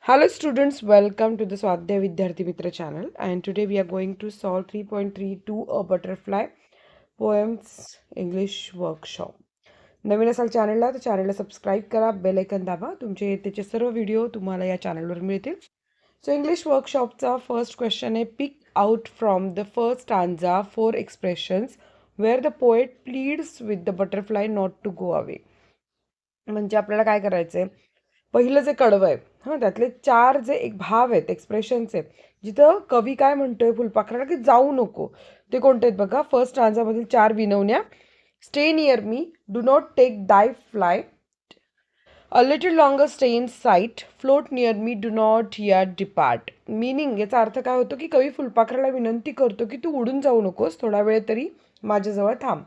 Hello students, welcome to the Swadhyay Vidyarthi Mitra channel, and today we are going to solve 3.32 A Butterfly Poems English Workshop. नवीन असाल चॅनलला तर चॅनलला subscribe करा, bell icon दाबा. तुमचे त्याचे सर्व व्हिडिओ तुम्हाला या चॅनलवर मिळतील. सो इंग्लिश वर्कशॉपचा फर्स्ट क्वेश्चन आहे, pick out from the first stanza 4 expressions where the poet pleads with the butterfly not to go away. म्हणजे आपल्याला काय करायचं आहे, पहिलं जे कडवं आहे त्यातले 4 जे एक भाव आहेत, एक्सप्रेशन्स आहेत, जिथं कवी काय म्हणतोय फुलपाखराला की जाऊ नको, ते कोणते आहेत बघा. फर्स्ट स्टांजामधील 4 विनवण्या. Stay near me, do not take thy fly, a little longer stay in sight, float near me, do not here depart. Meaning, याचा अर्थ काय होतो की कवी फुलपाखराला विनंती करतो की तू उडून जाऊ नकोस, थोडा वेळ तरी माझ्याजवळ थांब.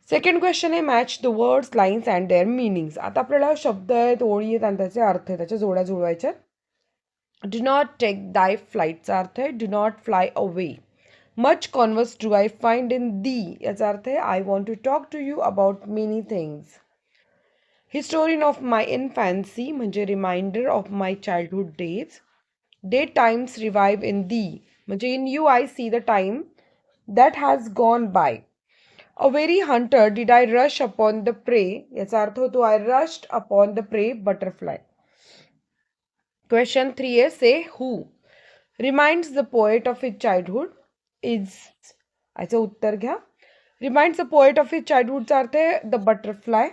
सेकंड क्वेश्चन आहे, match the words, lines and their meanings. आता आपल्याला शब्द आहेत, ओळी आहेत आणि त्याचे अर्थ आहेत, त्याच्या जोड्या जुळवायच्या. डू नॉट टेक दाय फ्लाईटचा अर्थ आहे do not fly away. Much converse do I find in thee, याचा अर्थ आहे I want to talk to you about many things. Historian of my infancy म्हणजे reminder of my childhood days. Dead times revive in thee म्हणजे in you I see the time that has gone by. A very hunter did I rush upon the prey, याचा अर्थ होतो I rushed upon the प्रे butterfly. Question 3 आहे, say who reminds the poet of his childhood is, याचं उत्तर घ्या. Reminds the poet of his चाइल्डहुडचा अर्थ आहे the butterfly.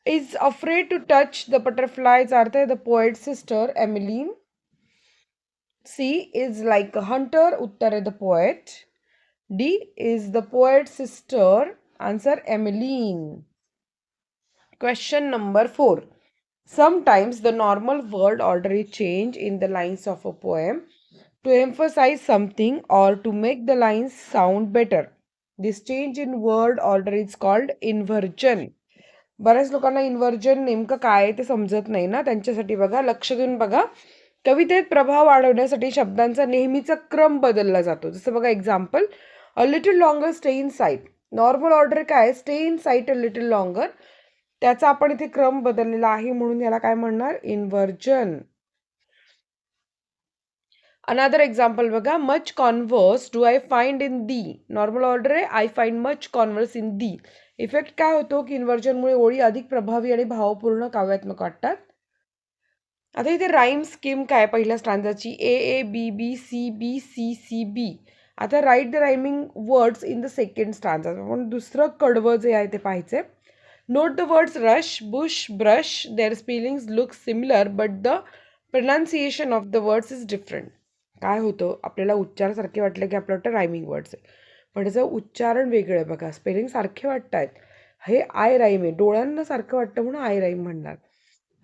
Is afraid to touch the बटरफ्लायचा अर्थ आहे the poet sister Emmeline. She is like a hunter, उत्तर आहे the poet. D is the poet's sister. Answer Emmeline. Question number 4. Sometimes the normal word order is changed in the lines of a poem to emphasize something or to make the lines sound better. This change in word order is called inversion. बऱ्याच लोकांना inversion नेमकं काय ते समजत नाही ना, त्यांच्यासाठी बघा, लक्ष देऊन बघा. कवितेत प्रभाव वाढवण्यासाठी शब्दांचा नेहमीचा क्रम बदलला जातो. जसं बघा, example, a little longer stay in sight. Normal order काय, stay in sight a little longer. त्याचा आपण इथे क्रम बदललेला आहे म्हणून याला काय म्हणणार, इन्व्हर्जन. अनदर एक्झाम्पल बघा, much converse do I find in thee. Normal order आहे I find much converse in thee. Effect काय होतो की इन्व्हर्जनमुळे ओळी अधिक प्रभावी आणि भावपूर्ण काव्यात्मक वाटतात. आता इथे राईम स्कीम काय, पहिल्या स्टांजाची A A B B C B C C B. आता right the rhyming words in the second stanza. आपण दुसरं कडवं जे आहे ते पाहायचंय. Note the words rush, bush, brush. Their spellings look similar but the pronunciation of the words is different. काय होतं, आपल्याला उच्चार सारखे वाटले की आपल्याला वाटतं रायमिंग वर्ड्स आहे, पण त्याचं उच्चारण वेगळं आहे. बघा, स्पेलिंग सारखे वाटत आहेत, हे आय राईम आहे, डोळ्यांना सारखं वाटतं म्हणून आय राईम म्हणणार.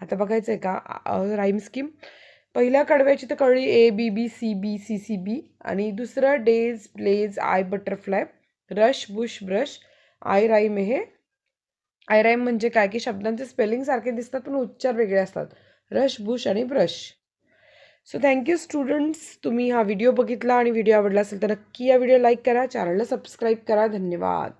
आता बघायचं आहे का राईम स्कीम. पहिल्या कडव्याची तर कळली, A B B C B C C B. आणि दुसरं days, blaze, eye butterfly, rush, bush, brush. Eye rhyme आहे हे. आय राईम म्हणजे काय की शब्दांचे स्पेलिंग सारखे दिसतात पण उच्चार वेगळे असतात. रश, बुश आणि ब्रश. सो थँक्यू स्टुडंट्स, तुम्ही हा व्हिडिओ बघितला आणि व्हिडिओ आवडला असेल तर नक्की या व्हिडिओ लाईक करा, चॅनलला सबस्क्राईब करा. धन्यवाद.